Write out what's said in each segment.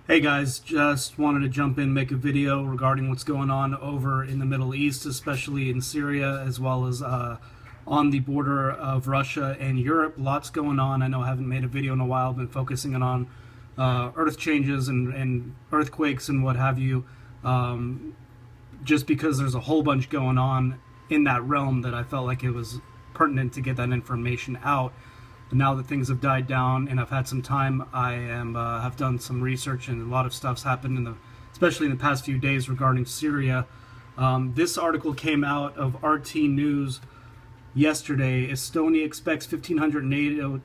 Hey guys, just wanted to jump in, make a video regarding what's going on over in the Middle East, especially in Syria, as well as on the border of Russia and Europe. Lots going on. I know I haven't made a video in a while. I've been focusing on earth changes and earthquakes and what have you, just because there's a whole bunch going on in that realm that I felt like it was pertinent to get that information out. But now that things have died down and I've had some time, I have done some research, and a lot of stuff's happened especially in the past few days regarding Syria. This article came out of RT News yesterday. Estonia expects 1,500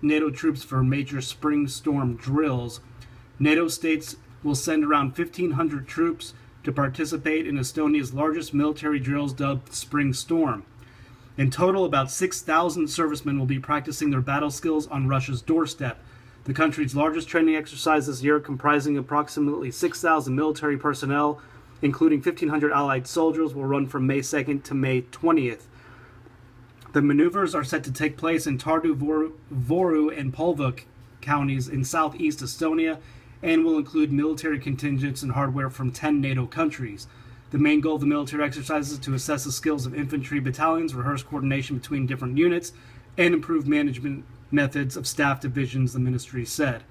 NATO troops for major spring storm drills. NATO states will send around 1,500 troops to participate in Estonia's largest military drills dubbed Spring Storm. In total, about 6,000 servicemen will be practicing their battle skills on Russia's doorstep. The country's largest training exercise this year, comprising approximately 6,000 military personnel, including 1,500 Allied soldiers, will run from May 2nd to May 20th. The maneuvers are set to take place in Tartu, Voru, and Polvuk counties in southeast Estonia, and will include military contingents and hardware from 10 NATO countries. The main goal of the military exercise is to assess the skills of infantry battalions, rehearse coordination between different units, and improve management methods of staff divisions, the ministry said.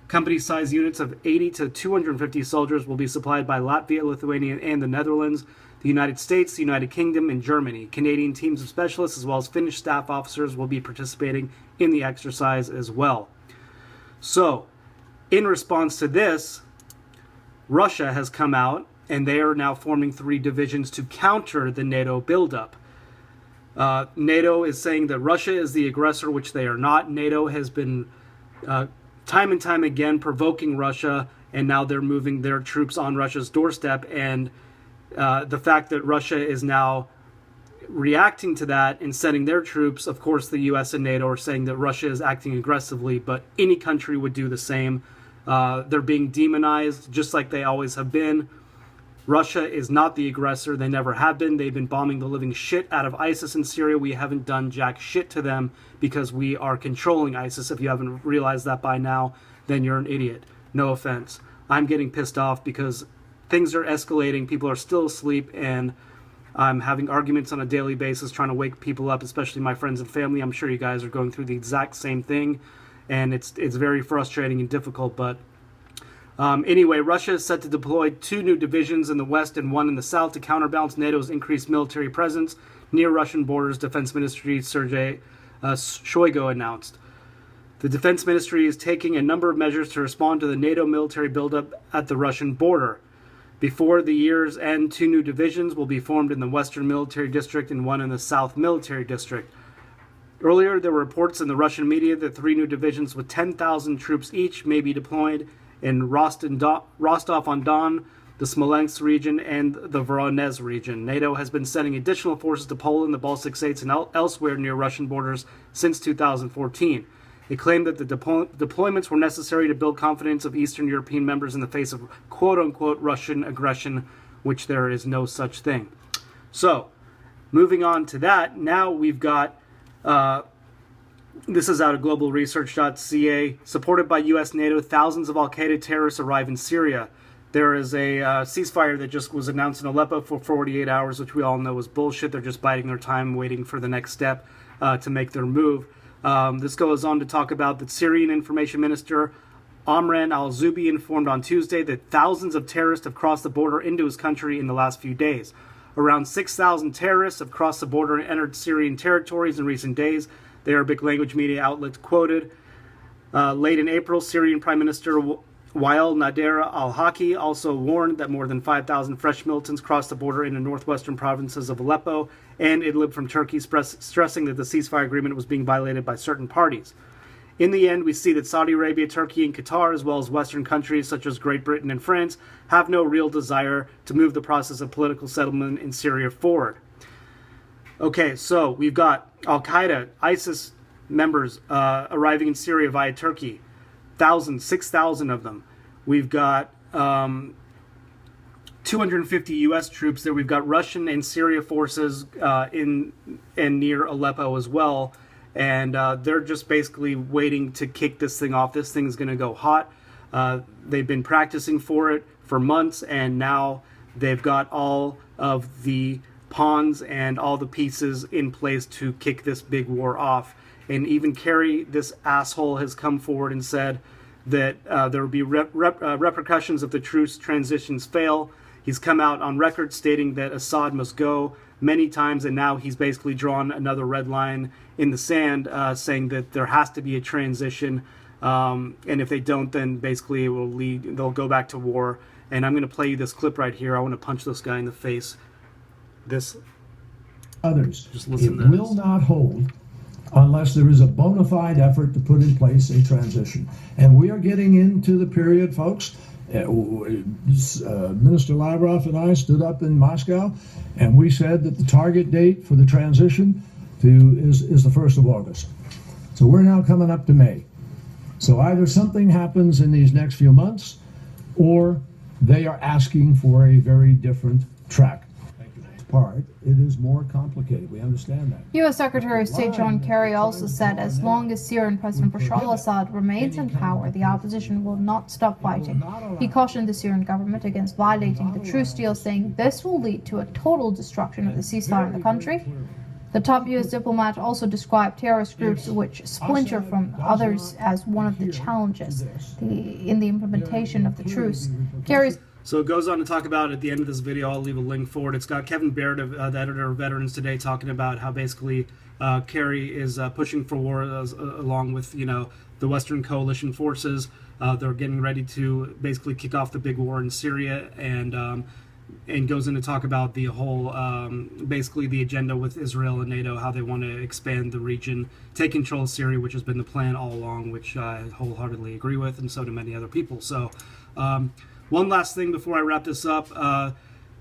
Company-sized units of 80 to 250 soldiers will be supplied by Latvia, Lithuania, and the Netherlands, the United States, the United Kingdom, and Germany. Canadian teams of specialists as well as Finnish staff officers will be participating in the exercise as well. So, in response to this, Russia has come out, and they are now forming 3 divisions to counter the NATO buildup. NATO is saying that Russia is the aggressor, which they are not. NATO has been time and time again provoking Russia, and now they're moving their troops on Russia's doorstep. And the fact that Russia is now reacting to that and sending their troops, of course, the U.S. and NATO are saying that Russia is acting aggressively, but any country would do the same. They're being demonized, just like they always have been. Russia is not the aggressor. They never have been. They've been bombing the living shit out of ISIS in Syria. We haven't done jack shit to them because we are controlling ISIS. If you haven't realized that by now, then you're an idiot. No offense. I'm getting pissed off because things are escalating. People are still asleep, and I'm having arguments on a daily basis trying to wake people up, especially my friends and family. I'm sure you guys are going through the exact same thing, and it's very frustrating and difficult, but anyway, Russia is set to deploy 2 new divisions in the west and 1 in the south to counterbalance NATO's increased military presence near Russian borders, Defense Ministry Sergei Shoigu announced. The Defense Ministry is taking a number of measures to respond to the NATO military buildup at the Russian border. Before the year's end, 2 new divisions will be formed in the Western Military District and 1 in the South Military District. Earlier, there were reports in the Russian media that 3 new divisions with 10,000 troops each may be deployed in Rostov-on-Don, the Smolensk region, and the Voronezh region. NATO has been sending additional forces to Poland, the Baltic states, and elsewhere near Russian borders since 2014. It claimed that the deployments were necessary to build confidence of Eastern European members in the face of quote-unquote Russian aggression, which there is no such thing. So, moving on to that, now we've got this is out of globalresearch.ca. Supported by U.S. NATO, thousands of al-Qaeda terrorists arrive in Syria. There is a ceasefire that just was announced in Aleppo for 48 hours, which we all know is bullshit. They're just biding their time, waiting for the next step to make their move. This goes on to talk about that Syrian Information Minister Amran al-Zubi informed on Tuesday that thousands of terrorists have crossed the border into his country in the last few days. Around 6,000 terrorists have crossed the border and entered Syrian territories in recent days. The Arabic language media outlet quoted. Late in April, Syrian Prime Minister Wael Nader al-Haki also warned that more than 5,000 fresh militants crossed the border in the northwestern provinces of Aleppo and Idlib from Turkey, stressing that the ceasefire agreement was being violated by certain parties. In the end, we see that Saudi Arabia, Turkey, and Qatar, as well as Western countries such as Great Britain and France, have no real desire to move the process of political settlement in Syria forward. Okay, so we've got al-Qaeda, ISIS members arriving in Syria via Turkey. 6,000 of them. We've got 250 U.S. troops there. We've got Russian and Syria forces in and near Aleppo as well. And they're just basically waiting to kick this thing off. This thing's going to go hot. They've been practicing for it for months, and now they've got all of the pawns and all the pieces in place to kick this big war off. And even Kerry, this asshole, has come forward and said that there will be repercussions if the truce transitions fail. He's come out on record stating that Assad must go many times, and now he's basically drawn another red line in the sand, saying that there has to be a transition, and if they don't, then basically it will lead. They'll go back to war. And I'm going to play you this clip right here. I want to punch this guy in the face. This. Others. Just listen to this. It will not hold unless there is a bona fide effort to put in place a transition. And we are getting into the period, folks. Minister Lavrov and I stood up in Moscow, and we said that the target date for the transition is the 1st of August. So we're now coming up to May. So either something happens in these next few months, or they are asking for a very different track. Part, it is more complicated. We understand that. U.S. Secretary of State John Kerry also said as long as Syrian President Bashar al-Assad remains in power, the opposition will not stop fighting. He cautioned the Syrian government against violating the truce deal, saying this will lead to a total destruction of the ceasefire in the country. The top U.S. diplomat also described terrorist groups which splinter from others as one of the challenges in the implementation of the truce. Kerry's So it goes on to talk about, at the end of this video, I'll leave a link for it. It's got Kevin Baird, the editor of Veterans Today, talking about how basically Kerry is pushing for war along with, the Western coalition forces. They're getting ready to basically kick off the big war in Syria, and goes in to talk about the whole, basically the agenda with Israel and NATO, how they want to expand the region, take control of Syria, which has been the plan all along, which I wholeheartedly agree with, and so do many other people. So, one last thing before I wrap this up.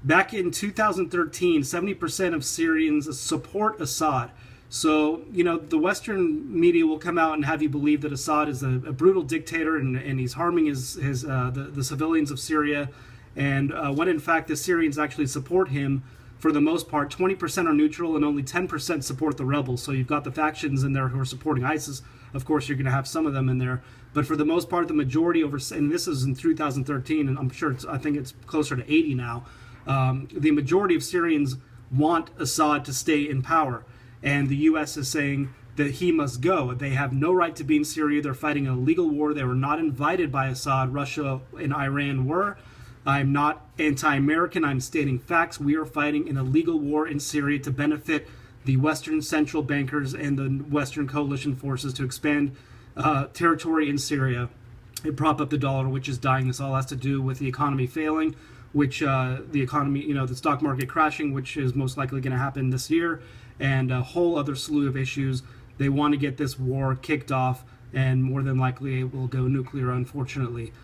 Back in 2013, 70% of Syrians support Assad. So, the Western media will come out and have you believe that Assad is a brutal dictator and he's harming the civilians of Syria. And when in fact the Syrians actually support him, for the most part, 20% are neutral and only 10% support the rebels. So you've got the factions in there who are supporting ISIS. Of course, you're going to have some of them in there. But for the most part, the majority and this is in 2013, and I think it's closer to 80 now, the majority of Syrians want Assad to stay in power. And the U.S. is saying that he must go. They have no right to be in Syria. They're fighting an illegal war. They were not invited by Assad. Russia and Iran were. I'm not anti-American. I'm stating facts. We are fighting an illegal war in Syria to benefit the Western central bankers and the Western coalition forces to expand territory in Syria and prop up the dollar, which is dying. This all has to do with the economy failing, which the economy, the stock market crashing, which is most likely going to happen this year, and a whole other slew of issues. They want to get this war kicked off, and more than likely it will go nuclear, unfortunately.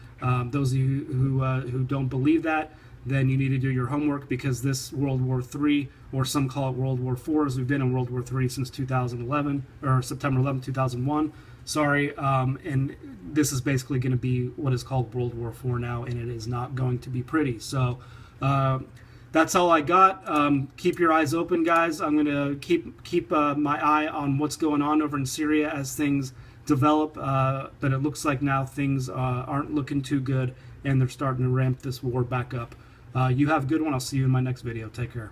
Those of you who don't believe that, then you need to do your homework, because this World War III, or some call it World War IV, as we've been in World War III since 2011, or September 11, 2001. Sorry, and this is basically going to be what is called World War IV now, and it is not going to be pretty. So that's all I got. Keep your eyes open, guys. I'm going to keep my eye on what's going on over in Syria as things develop, but it looks like now things aren't looking too good, and they're starting to ramp this war back up. You have a good one. I'll see you in my next video. Take care.